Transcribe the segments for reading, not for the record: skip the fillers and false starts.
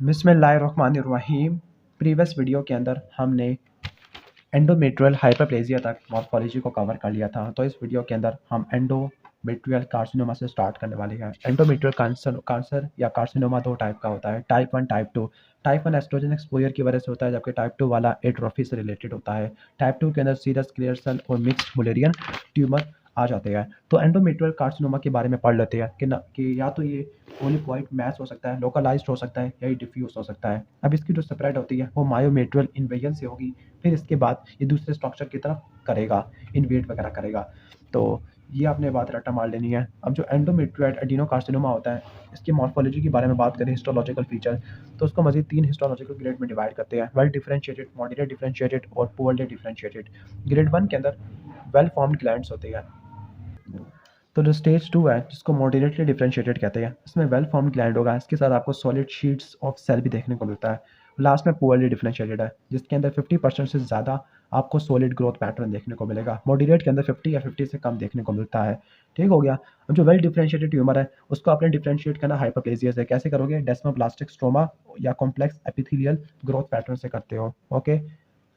बिस्मिल्लाहिर्रहमानिर्रहीम। Previous video के अंदर हमने एंडोमेट्रियल हाइपरप्लेजिया तक मॉर्फोलॉजी को कवर कर लिया था। तो इस वीडियो के अंदर हम एंडोमेट्रियल कार्सिनोमा से स्टार्ट करने वाले हैं। एंडोमेट्रियल कैंसर या कार्सिनोमा दो टाइप का होता है, type 1 type 2। Type 1 oestrogen exposure की वजह से होता है, जबकि टाइप 2 वाला एट्रोफी से रिलेटेड होता है। टाइप 2 के अंदर सीरस क्लियर सेल और मिक्स्ड मुलेरियन ट्यूमर आ जाते हैं। तो एंडोमेट्रियल कार्सिनोमा के बारे में पढ़ लेते हैं कि या तो ये पोलीपॉइड मैस हो सकता है, लोकलाइज्ड हो सकता है, या ये डिफ्यूज हो सकता है। अब इसकी जो स्प्रेड होती है वो मायोमेट्रियल इन्वेजन से होगी, फिर इसके बाद ये दूसरे स्ट्रक्चर की तरफ करेगा, इन्वेट वगैरह करेगा। तो ये आपने बात रट्टा मार लेनी है। अब जो एंडोमेट्रियल एडिनोकार्सिनोमा होता है, इसकी मॉर्फोलॉजी के बारे में बात करें, हिस्टोलॉजिकल फीचर, तो उसको मजीद 3 हिस्टोलॉजिकल ग्रेड में डिवाइड करते हैं, वेल डिफरेंशिएटेड, मॉडरेट डिफरेंशिएटेड और पुअरली डिफरेंशिएटेड। ग्रेड 1 के अंदर वेल फॉर्म्ड ग्लैंड्स होते हैं। तो जो स्टेज 2 है, जिसको मॉडरेटली डिफरेंशिएटेड कहते हैं, इसमें वेल फॉर्म्ड ग्लैंड होगा, इसके साथ आपको सॉलिड शीट्स ऑफ सेल भी देखने को मिलता है। लास्ट में पुअरली डिफरेंशिएटेड है, जिसके अंदर 50% से ज़्यादा आपको सॉलिड ग्रोथ पैटर्न देखने को मिलेगा। मॉडरेट के अंदर 50 या 50 से कम देखने को मिलता है। ठीक हो गया। अब जो वेल डिफरेंशिएटेड ट्यूमर है, उसको आपने डिफरेंशिएट करना हाइपरप्लेजिया से। कैसे करोगे? डेस्मोप्लास्टिक स्ट्रोमा या कॉम्प्लेक्स एपिथेलियल ग्रोथ पैटर्न से करते हो। ओके।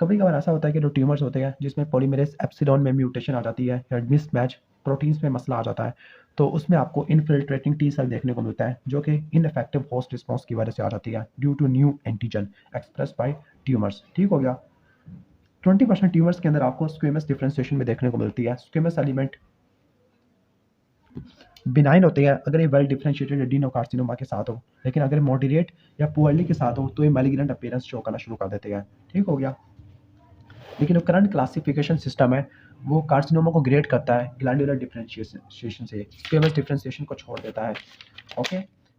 कभी कभार ऐसा होता है कि जो ट्यूमर्स होते हैं जिसमें पॉलीमेरेज एप्सिलॉन में म्यूटेशन आ जाती है या मिसमैच प्रोटीन्स में मसला आ जाता है, तो उसमें आपको इनफिल्ट्रेटिंग टी सेल देखने को मिलता है, जो कि इनफेक्टिव होस्ट रिस्पॉन्स की वजह से आ जाती है, due to new antigen express by tumours. ठीक हो गया। 20% ट्यूमर्स के अंदर आपको स्क्वेमस डिफरेंशिएशन में देखने को मिलती है। स्क्वेमस एलिमेंट बिनाइन होते हैं अगर ये वेल डिफरेंशिएटेड एडिनोकार्सिनोमा के साथ हो, लेकिन अगर मॉडरेट या पुअरली के साथ हो तो ये मैलिग्नेंट अपीयरेंस शो करना शुरू कर देते हैं। ठीक हो गया। लेकिन जो करंट क्लासिफिकेशन सिस्टम है, वो कार्सिनोमा को ग्रेड करता है ग्लैंडुलर डिफरेंशिएशन से, स्क्वेमस डिफरेंशिएशन को छोड़ देता है। ओके।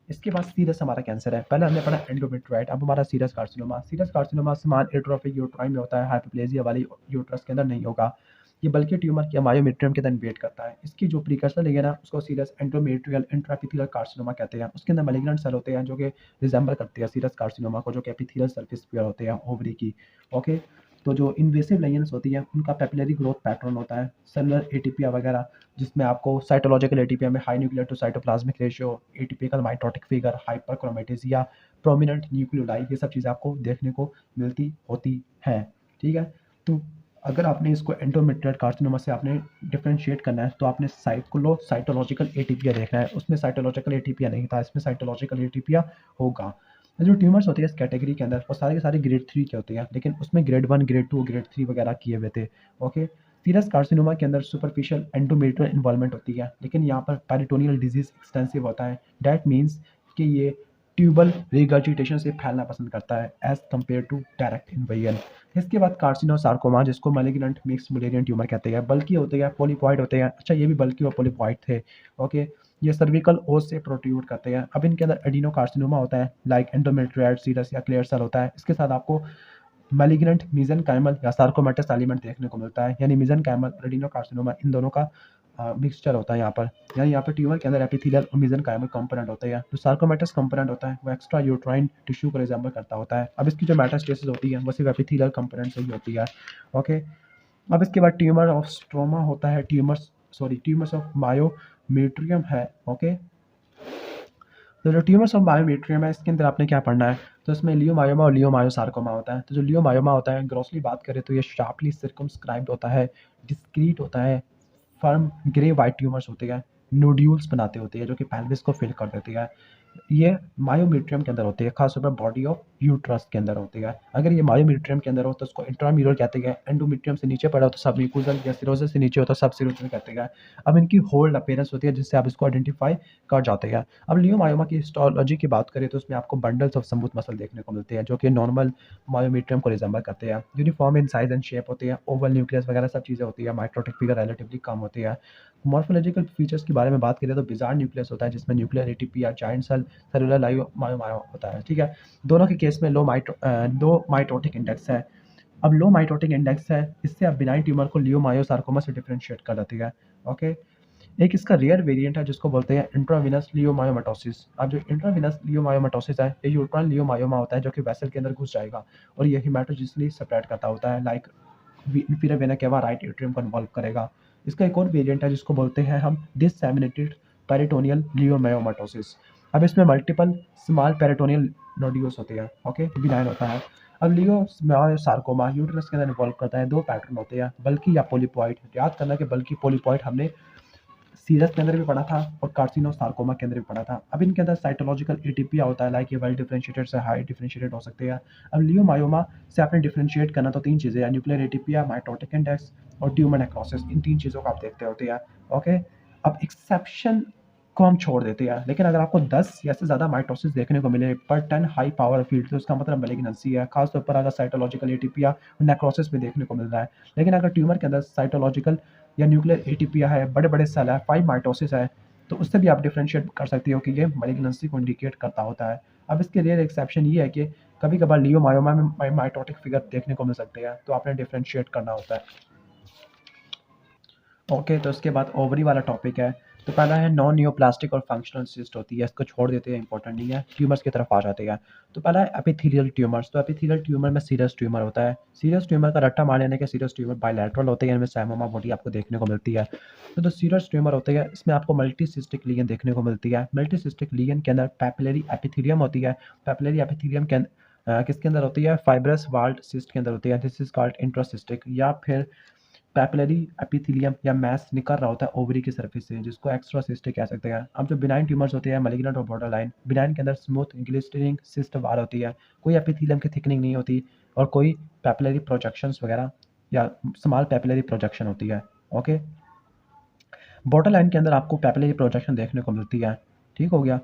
इसके बाद सीरस हमारा कैंसर है। पहले हमने पढ़ा एंडोमेट्रियोइड, अब हमारा सीरस कार्सिनोमा। सीरस कार्सिनोमा समान एट्रोफिक यूट्राइन में होता है, हाइपरप्लेजिया वाली यूट्रस के अंदर नहीं होगा। ये बल्कि ट्यूमर के मायोमेट्रियम के अंदर इन्वेट करता है। इसकी जो प्रीकर्सर है ना, उसको सीरस एंडोमेट्रियल इंट्राएपिथेलियल कार्सिनोमा कहते हैं। उसके अंदर मैलिग्नेंट सेल होते हैं जो कि रिजेंबल करते हैं सीरस कार्सिनोमा को, जो कि एपिथेलियल सरफेस पे होते हैं ओवरी की। ओके। तो जो इन्वेसिव लेजन्स होती हैं उनका पेपिलरी ग्रोथ पैटर्न होता है, सेलुलर एटीपिया वगैरह, जिसमें आपको साइटोलॉजिकल एटीपिया में high nuclear to cytoplasmic ratio, atypical mitotic figure, hyperchromasia, prominent nucleoli, ये सब चीज़ें आपको देखने को मिलती होती हैं। ठीक है। तो अगर आपने इसको एंडोमेट्रियल कार्सिनोमा से आपने डिफरेंशिएट करना है, तो आपने साइटोलॉजिकल एटीपिया देखना है। उसमें साइटोलॉजिकल एटीपिया नहीं था, इसमें साइटोलॉजिकल एटीपिया होगा। जो ट्यूमर्स होती है इस कैटेगरी के अंदर, वो सारे के सारे ग्रेड 3 के होते हैं, लेकिन उसमें ग्रेड 1, ग्रेड 2, ग्रेड 3 वगैरह किए हुए थे। ओके। सीरस कार्सिनोमा के अंदर सुपरफिशियल एंडोमेट्रियल इन्वॉल्वमेंट होती है, लेकिन यहाँ पर पेरिटोनियल डिजीज एक्सटेंसिव होता है। डैट मीन्स कि ये ट्यूबल रिगर्जिटेशन से फैलना पसंद करता है as compare to direct invasion. इसके बाद कार्सिनोसार्कोमा, जिसको मैलिग्नेंट मिक्स्ड मुलेरियन ट्यूमर कहते हैं, बल्कि होते हैं, पॉलीपॉइड होते हैं। अच्छा, ये भी बल्कि और पॉलीपॉइड थे। ओके। ये सर्विकल ओस से प्रोट्रूड करते हैं। अब इनके अंदर एडिनोकार्सिनोमा होता है, लाइक एंडोमेट्रियोइड, सीरस या क्लियर सेल होता है। इसके साथ आपको मैलिग्नेंट मीजेनकाइमल या सार्कोमेटस एलिमेंट देखने को मिलता है, यानी मीजेनकाइमल और एडिनोकार्सिनोमा इन दोनों का मिक्सचर होता है यहाँ पर। यानी यहाँ पर ट्यूमर के अंदर एपिथेलियल और मीजेनकाइमल कंपोनेंट होते हैं। जो सार्कोमेटस कंपोनेंट होता है वो एक्स्ट्रा यूट्राइन टिश्यू को रिजेंबल करता होता है। अब इसकी जो मेटास्टेसिस होती है वो सिर्फ एपिथेलियल कंपोनेंट से ही होती है। ओके। अब इसके बाद ट्यूमर ऑफ स्ट्रोमा होता है, ट्यूमर्स ऑफ मायोमेट्रियम है। ओके। तो जो ट्यूमर्स ऑफ मायोमेट्रियम है, इसके अंदर आपने क्या पढ़ना है, तो इसमें लियोमायोमा और लियोमायोसार्कोमा होता है। तो जो लियोमायोमा होता है, ग्रॉसली बात करें तो ये शार्पली सर्कमस्क्राइब्ड होता है, डिस्क्रीट होता है, फर्म ग्रे वाइट ट्यूमर्स होते हैं, नोड्यूल्स बनाते होते हैं जो कि पेल्विस को फिल कर देती है। ये मायोमेट्रियम के अंदर होती है, खासतौर पर बॉडी ऑफ यूट्रस के अंदर होती है। अगर ये मायोमेट्रियम के अंदर हो तो उसको इंट्राम्यूरल कहते हैं। एंडोमेट्रियम से नीचे पड़ा हो तो सबम्यूकोजल, या सिरोसिस से नीचे हो तो सबसिरोसिस कहते हैं। अब इनकी होल्ड अपीयरेंस होती है जिससे आप इसको आइडेंटिफाई कर जाते हैं। अब लियोमायोमा की हिस्टोलॉजी की बात करें तो उसमें आपको बंडल्स ऑफ स्मूथ मसल देखने को मिलते हैं जो कि नॉर्मल मायोमेट्रियम को रिजेंबल करते हैं। Uniform in size and shape होती है, ओवल न्यूक्लियस वगैरह सब चीज़ें होती है। माइक्रोटिक फिगर रिलेटिवली कम होती है। मॉर्फोलॉजिकल फीचर्स के बारे में बात करें तो बिजार न्यूक्लियस होता है, जिसमें न्यूक्लियर एटीपी या जाइंट सेल सेलुलर मायो होता है। ठीक है। दोनों के केस में लो माइटोटिक इंडेक्स है। अब लो माइटोटिक इंडेक्स है, इससे आप बिनाइन ट्यूमर को लियोमायोसार्कोमा से डिफरेंशिएट कर देती है। ओके। एक इसका रेयर वेरिएंट है जिसको बोलते हैं इंट्राविनस लियोमायोमेटोसिस। अब जो इंट्राविनस लियोमायोमेटोसिस है, ये यूट्राइन लियोमायोमा होता है जो कि वेसल के अंदर घुस जाएगा और ये हेमाटोजिसली स्प्रेड करता होता है, like inferior vena cava right atrium को इन्वॉल्व करेगा। इसका एक और वेरिएंट है जिसको बोलते हैं हम डिससेमिनेटेड पेरिटोनियल लियोमायोमेटोसिस। अब इसमें मल्टीपल स्मॉल पेरिटोनियल नोड्यूल्स होते हैं, ओके, बिनाइन होता है। अब लियो सार्कोमा यूट्रस के अंदर इन्वॉल्व करता है, दो पैटर्न होते हैं, बल्कि या पोलिपॉइड। याद करना कि बल्कि पोलिपॉइड हमने सीरस के अंदर भी पढ़ा था और कार्सिनोसार्कोमा के अंदर भी पढ़ा था। अब इनके अंदर साइटोलॉजिकल एटीपिया होता है, लाइक ये वेल डिफरेंशिएटेड से हाई डिफरेंशिएटेड हो सकते हैं। अब लियोमायोमा से आपने डिफरेंशिएट करना तो तीन चीज़ें हैं, न्यूक्लियर एटीपिया, माइटोटिक इंडेक्स और ट्यूमर नेक्रोसिस। इन तीन चीज़ों को आप देखते होते हैं, ओके। अब एक्सेप्शन को हम छोड़ देते हैं, लेकिन अगर आपको 10 या से ज़्यादा माइटोसिस देखने को मिले पर 10 हाई पावर फील्ड, तो उसका मतलब मैलिग्नेंसी है, खासतौर पर अगर साइटोलॉजिकल एटीपिया और नेक्रोसिस में देखने को मिल रहा है। लेकिन अगर ट्यूमर के अंदर साइटोलॉजिकल या न्यूक्लियर एटीपिया है, बड़े बड़े सेल है, 5 माइटोसिस है, तो उससे भी आप डिफरेंशिएट कर सकते हो कि ये मैलिग्नेंसी को इंडिकेट करता होता है। अब इसके रेयर एक्सेप्शन ये है कि कभी कभार लियोमायोमा में माइटोटिक फिगर देखने को मिल सकते हैं, तो आपने डिफरेंशिएट करना होता है, ओके। तो इसके बाद ओवरी वाला टॉपिक है। तो पहला है नॉन नियोप्लास्टिक और फंक्शनल सिस्ट होती है, इसको छोड़ देते हैं, इंपॉर्टेंट नहीं है, ट्यूमर्स की तरफ आ जाते हैं। तो पहला है एपिथेलियल ट्यूमर्स। तो एपिथेलियल ट्यूमर में सीरस ट्यूमर होता है। सीरस ट्यूमर का रट्टा मान लेने के सीरस ट्यूमर बायलैटरल होते हैं, इनमें सैमोमा बॉडी आपको देखने को मिलती है। तो जो सीरस ट्यूमर होते हैं इसमें आपको मल्टीसिस्टिक लीजन देखने को मिलती है। मल्टीसिस्टिक लीजन के अंदर पैपिलरी एपिथेलियम होती है। पैपिलरी एपिथेलियम के किसके अंदर होती है? फाइब्रस वाल्ड सिस्ट के अंदर होती है, दिस इज कॉल्ड इंट्रासिस्टिक। या फिर पैपिलरी एपिथेलियम या मैस निकल रहा होता है ओवरी की सरफेस से, जिसको एक्स्ट्रासिस्टिक कह सकते हैं। अब जो बिनाइन ट्यूमर्स होते हैं, मैलिग्नेंट और बॉर्डर लाइन, बिनाइन के अंदर स्मूथ ग्लिस्टरिंग सिस्ट वाल होती है, कोई एपिथेलियम की थिकनिंग नहीं होती और कोई पैपिलरी प्रोजेक्शंस वगैरह या स्मॉल पैपिलरी प्रोजेक्शन होती है, ओके। बॉर्डर लाइन के अंदर आपको पैपिलरी प्रोजेक्शन देखने को मिलती है, ठीक हो गया।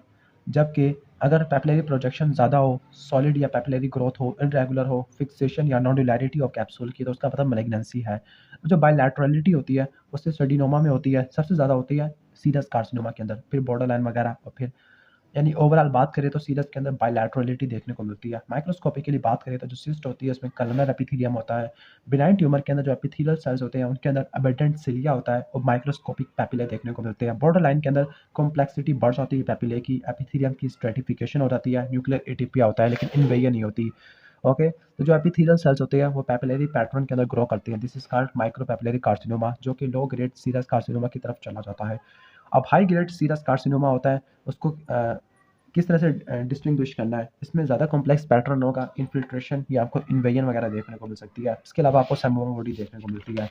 जबकि अगर पैपिलरी प्रोजेक्शन ज़्यादा हो, सॉलिड या पैपिलरी ग्रोथ हो, इरेगुलर हो, फिक्सेशन या नॉडुलैरिटी ऑफ कैप्सूल की, तो उसका मतलब मैलिग्नेंसी है। जो बायलैटरलिटी होती है उससे स्टेडिनोमा में होती है, सबसे ज़्यादा होती है सीरस कार्सिनोमा के अंदर, फिर बॉर्डर लाइन वगैरह, और फिर यानी ओवरऑल बात करें तो सीरस के अंदर बायलैटरलिटी देखने को मिलती है। माइक्रोस्कोपिकली बात करें तो जो सिस्ट होती है उसमें कलनर एपिथेलियम होता है। बिनाइन ट्यूमर के अंदर जो एपिथेलियल सेल्स होते हैं उनके अंदर अबंडेंट सिलिया होता है और माइक्रोस्कोपिक पैपिले देखने को मिलते हैं। बॉर्डर लाइन के अंदर कॉम्प्लेक्सिटी बढ़ जाती है पैपिले की, एपिथेलियम की स्ट्रेटिफिकेशन हो जाती है, न्यूक्लियर एटीपिया होता है लेकिन इन्वेजन नहीं होती, ओके। तो जो एपिथेलियल सेल्स होते हैं वो पैपिलरी पैटर्न के अंदर ग्रो करते हैं, this is called micro papillary carcinoma, जो कि लो ग्रेड सीरस कार्सिनोमा की तरफ चला जाता है। अब हाई ग्रेड सीरस कार्सिनोमा होता है, उसको किस तरह से डिस्टिंग्विश करना है, इसमें ज़्यादा कॉम्प्लेक्स पैटर्न होगा, इन्फिल्ट्रेशन या आपको इन्वेजन वगैरह देखने को मिल सकती है। इसके अलावा आपको सैमोमा बॉडी देखने को मिलती है।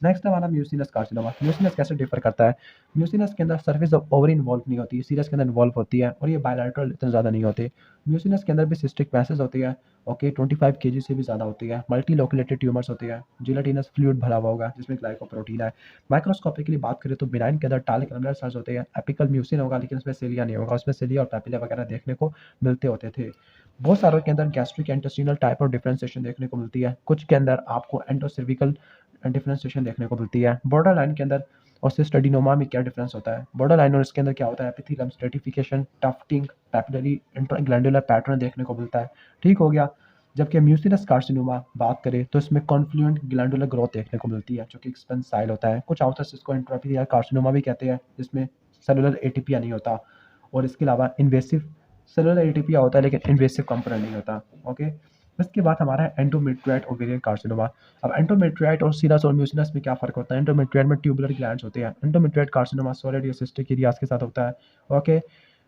नेक्स्ट हमारा म्यूसिनस कार्सिनोमा। म्यूसिनस कैसे डिफर करता है? म्यूसिनस के अंदर सर्फेस ऑफ ओवरी इन्वॉल्व नहीं होती, सीरस के अंदर इन्वॉल्व होती है और ये बायलैटरल इतने ज़्यादा नहीं होते। म्यूसिनस के अंदर भी सिस्टिक मैसेज होती है, ओके, 25 केजी से भी ज़्यादा होती है। मल्टी लोकुलेटेड ट्यूमर्स होती है, जिलेटिनस फ्लूइड भरा हुआ होगा जिसमें ग्लाइकोप्रोटीन है। माइक्रोस्कोपिकली बात करें तो बिनाइन के अंदर टाल कलर सेल्स होते हैं, एपिकल म्यूसिन होगा लेकिन उसमें सिलिया नहीं होगा, उसमें सिलिया और पैपिला वगैरह देखने को मिलते होते थे। बहुत सारों के अंदर गैस्ट्रिक इंटेस्टिनल टाइप और डिफरेंशिएशन देखने को मिलती है, कुछ के अंदर आपको एंडोसर्विकल डिफरेंशिएशन देखने को मिलती है। बॉर्डर लाइन के अंदर और सिस्टेडिनोमा में क्या डिफरेंस होता है? बॉर्डर लाइन और इसके अंदर क्या होता है? Epithelium stratification, tufting, papillary glandular pattern देखने को मिलता है, ठीक हो गया। जबकि म्यूसिनस कार्सिनोमा बात करें तो इसमें कॉन्फ्लुएंट ग्लैंडुलर ग्रोथ देखने को मिलती है जो कि एक्सपेंसाइल होता है। कुछ आउटर्स इसको इंट्रापिथियल कार्सिनोमा भी कहते हैं, जिसमें सेलुलर एटीपिया नहीं होता और इसके अलावा इन्वेसिव सेलुलर एटीपिया होता है लेकिन इन्वेसिव कंपोनेंट नहीं होता, ओके। इसके बाद हमारा है एंडोमेट्रियाइट ओवेरियन कार्सिनोमा। अब एंडोमेट्रियाइट और सीरस और म्यूसिनस में क्या फ़र्क होता है? एंडोमेट्रियाइट में ट्यूबुलर ग्लैंड्स होते हैं, एंडोमेट्रियाइट कार्सिनोमा सॉलिड या सिस्टिक एरियाज के साथ होता है, ओके।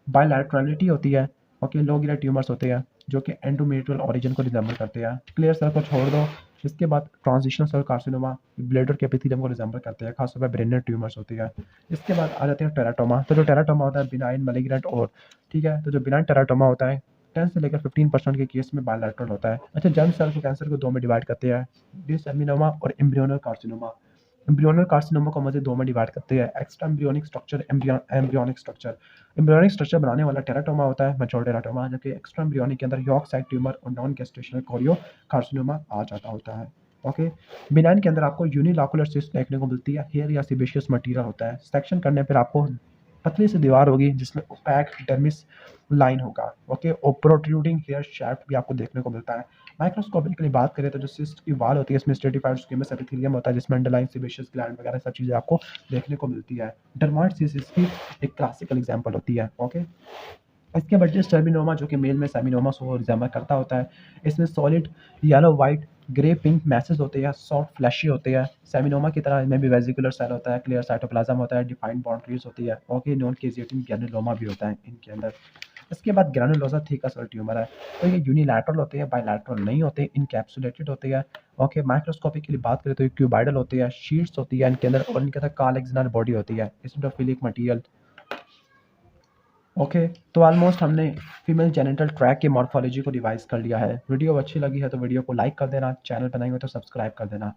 बायलैटरलिटी होती है, ओके। लो ग्रेड ट्यूमर्स होते हैं जो कि एंडोमेट्रियल ओरिजिन को रिजेंबल करते हैं। क्लियर सेल को छोड़ दो। इसके बाद ट्रांजिशनल सेल कार्सिनोमा ब्लैडर के एपिथेलियम को रिजेंबल करते हैं, खासतौर पर ब्रेनर ट्यूमर्स होती है। इसके बाद आ जाते हैं टेराटोमा। तो जो टेराटोमा होता है बिनाइन मैलिग्नेंट और, ठीक है, तो जो बिनाइन टेराटोमा होता है 10 से लेकर 15% के केस में बायलैटरल होता है। अच्छा, जर्म सेल को कैंसर को दो में डिवाइड करते हैं, डिसएमिनोमा और एम्ब्रियोनल कार्सिनोमा। एम्ब्रियोनल कार्सिनोमा को मजे दो में डिवाइड करते हैं, extra embryonic structure, embryonic structure. Embryonic structure बनाने वाला टेराटोमा होता है मैच्योर टेराटोमा, जबकि एक्स्ट्रा एम्ब्रियोनिक के अंदर यॉर्क साइट ट्यूमर और नॉन गेस्टेशनल कोरियो कार्सिनोमा आ जाता होता है, ओके। बिनाइन के अंदर आपको यूनिलॉकुलर सिस्ट देखने को मिलती है, हेयर या सिबेशियस मटेरियल होता है। सेक्शन करने पर आपको पतली सी दीवार होगी जिसमें ओपैक डर्मिस लाइन होगा, ओके, और प्रोट्रूडिंग हेयर शाफ्ट भी आपको देखने को मिलता है। माइक्रोस्कोपिकली बात करें तो जो सिस्ट की वाल होती है इसमें स्ट्रेटिफाइड स्क्वेमस एपिथेलियम होता है जिसमें अंडरलाइन सेबेशियस ग्लैंड वगैरह सब चीज़ें आपको देखने को मिलती है। डर्माइड सिस्ट इसकी एक क्लासिकल एग्जांपल होती है, ओके। इसके बजाय सेमिनोमा जो कि मेल में सेमिनोमा को रिजेंबल करता होता है, इसमें solid yellow white grey pink message होते हैं, सॉफ्ट फ्लैशी होते हैं। सेमिनोमा की तरह इनमें भी वेजिकुलर सेल होता है, क्लियर साइटोप्लाज्म होता है, डिफाइंड बाउंड्रीज होती है। ओके, नॉन केजिएटिन ग्रैनुलोमा भी होता है इनके अंदर। इसके बाद ग्रैनुलोसा थिकस और ट्यूमर है। तो ये यूनिलैटरल होते हैं, बायलैटरल नहीं होते, इनकैप्सुलेटेड होते हैं। ओके, माइक्रोस्कोपी के लिए बात करें तो ये क्यूबाइडल होते हैं, शीट्स होती है इनके अंदर, और इनके अंदर कॉलेक्शनल बॉडी होती है, एसिडोफिलिक मटेरियल। ओके, तो ऑलमोस्ट हमने फीमेल जेनिटल ट्रैक की मॉर्फोलॉजी को रिवाइज कर लिया है। वीडियो अच्छी लगी है तो वीडियो को लाइक कर देना, चैनल पर नहीं हो तो सब्सक्राइब कर देना।